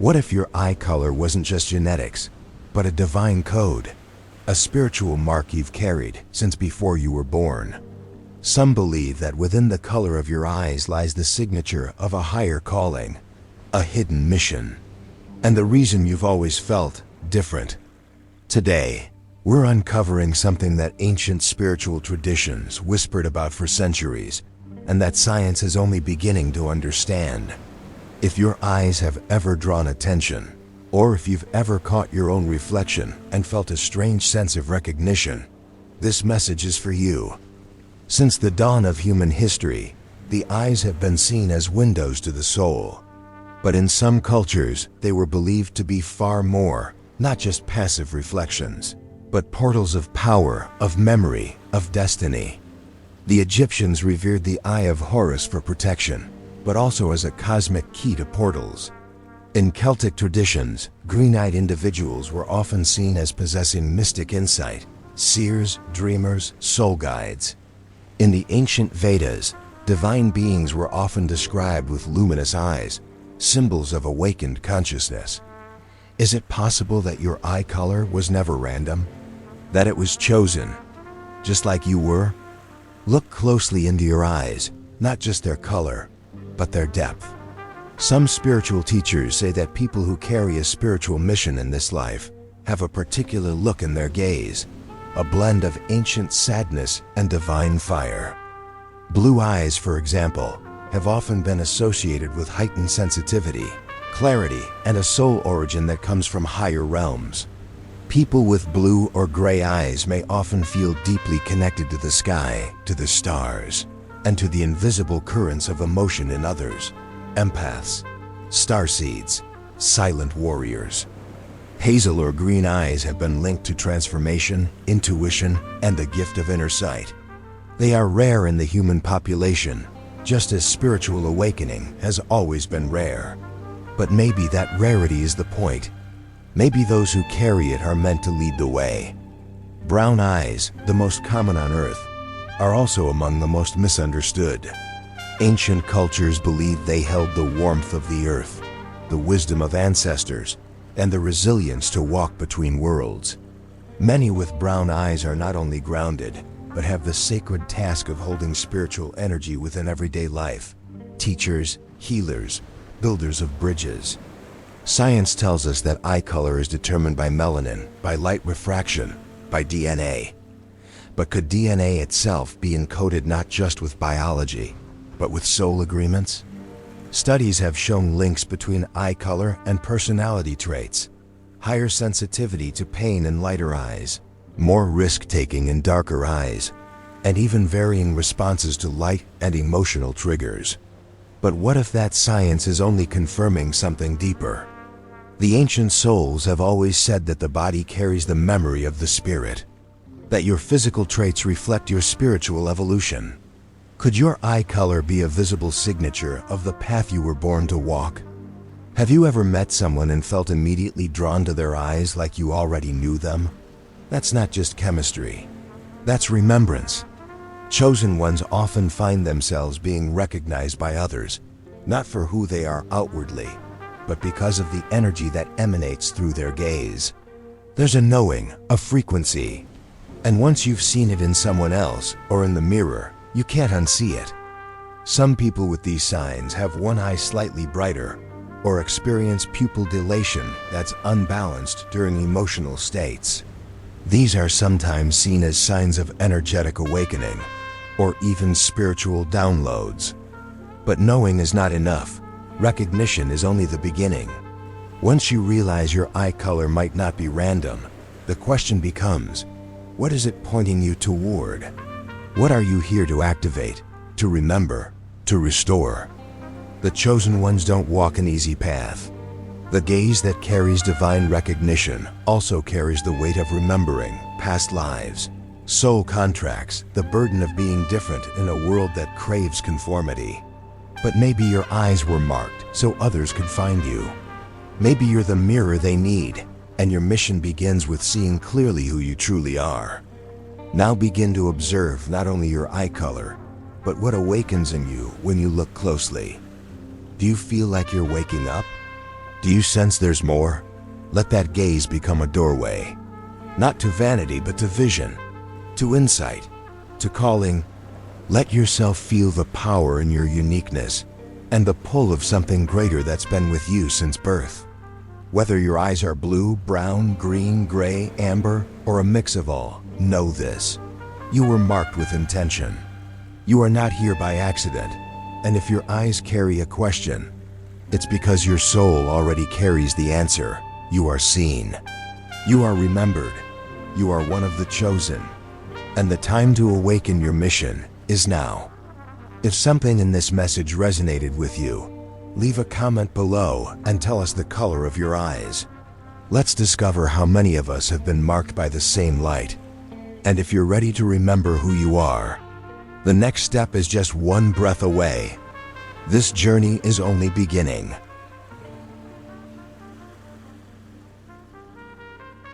What if your eye color wasn't just genetics, but a divine code, a spiritual mark you've carried since before you were born? Some believe that within the color of your eyes lies the signature of a higher calling, a hidden mission, and the reason you've always felt different. Today, we're uncovering something that ancient spiritual traditions whispered about for centuries, and that science is only beginning to understand. If your eyes have ever drawn attention, or if you've ever caught your own reflection and felt a strange sense of recognition, this message is for you. Since the dawn of human history, the eyes have been seen as windows to the soul. But in some cultures, they were believed to be far more, not just passive reflections, but portals of power, of memory, of destiny. The Egyptians revered the Eye of Horus for protection, but also as a cosmic key to portals. In Celtic traditions, green-eyed individuals were often seen as possessing mystic insight, seers, dreamers, soul guides. In the ancient Vedas, divine beings were often described with luminous eyes, symbols of awakened consciousness. Is it possible that your eye color was never random? That it was chosen, just like you were? Look closely into your eyes, not just their color, but their depth. Some spiritual teachers say that people who carry a spiritual mission in this life have a particular look in their gaze, a blend of ancient sadness and divine fire. Blue eyes, for example, have often been associated with heightened sensitivity, clarity, and a soul origin that comes from higher realms. People with blue or gray eyes may often feel deeply connected to the sky, to the stars, and to the invisible currents of emotion in others. Empaths, starseeds, silent warriors. Hazel or green eyes have been linked to transformation, intuition, and the gift of inner sight. They are rare in the human population, just as spiritual awakening has always been rare. But maybe that rarity is the point. Maybe those who carry it are meant to lead the way. Brown eyes, the most common on Earth, are also among the most misunderstood. Ancient cultures believed they held the warmth of the earth, the wisdom of ancestors, and the resilience to walk between worlds. Many with brown eyes are not only grounded, but have the sacred task of holding spiritual energy within everyday life. Teachers, healers, builders of bridges. Science tells us that eye color is determined by melanin, by light refraction, by DNA. But could DNA itself be encoded not just with biology, but with soul agreements? Studies have shown links between eye color and personality traits, higher sensitivity to pain in lighter eyes, more risk-taking in darker eyes, and even varying responses to light and emotional triggers. But what if that science is only confirming something deeper? The ancient souls have always said that the body carries the memory of the spirit, that your physical traits reflect your spiritual evolution. Could your eye color be a visible signature of the path you were born to walk? Have you ever met someone and felt immediately drawn to their eyes like you already knew them? That's not just chemistry. That's remembrance. Chosen ones often find themselves being recognized by others, not for who they are outwardly, but because of the energy that emanates through their gaze. There's a knowing, a frequency, and once you've seen it in someone else or in the mirror, you can't unsee it. Some people with these signs have one eye slightly brighter or experience pupil dilation that's unbalanced during emotional states. These are sometimes seen as signs of energetic awakening or even spiritual downloads. But knowing is not enough. Recognition is only the beginning. Once you realize your eye color might not be random, the question becomes, what is it pointing you toward? What are you here to activate, to remember, to restore? The chosen ones don't walk an easy path. The gaze that carries divine recognition also carries the weight of remembering past lives, soul contracts, the burden of being different in a world that craves conformity. But maybe your eyes were marked so others could find you. Maybe you're the mirror they need, and your mission begins with seeing clearly who you truly are. Now begin to observe not only your eye color, but what awakens in you when you look closely. Do you feel like you're waking up? Do you sense there's more? Let that gaze become a doorway. Not to vanity, but to vision, to insight, to calling. Let yourself feel the power in your uniqueness and the pull of something greater that's been with you since birth. Whether your eyes are blue, brown, green, gray, amber, or a mix of all, know this. You were marked with intention. You are not here by accident. And if your eyes carry a question, it's because your soul already carries the answer. You are seen. You are remembered. You are one of the chosen. And the time to awaken your mission is now. If something in this message resonated with you, leave a comment below and tell us the color of your eyes. Let's discover how many of us have been marked by the same light. And if you're ready to remember who you are, the next step is just one breath away. This journey is only beginning.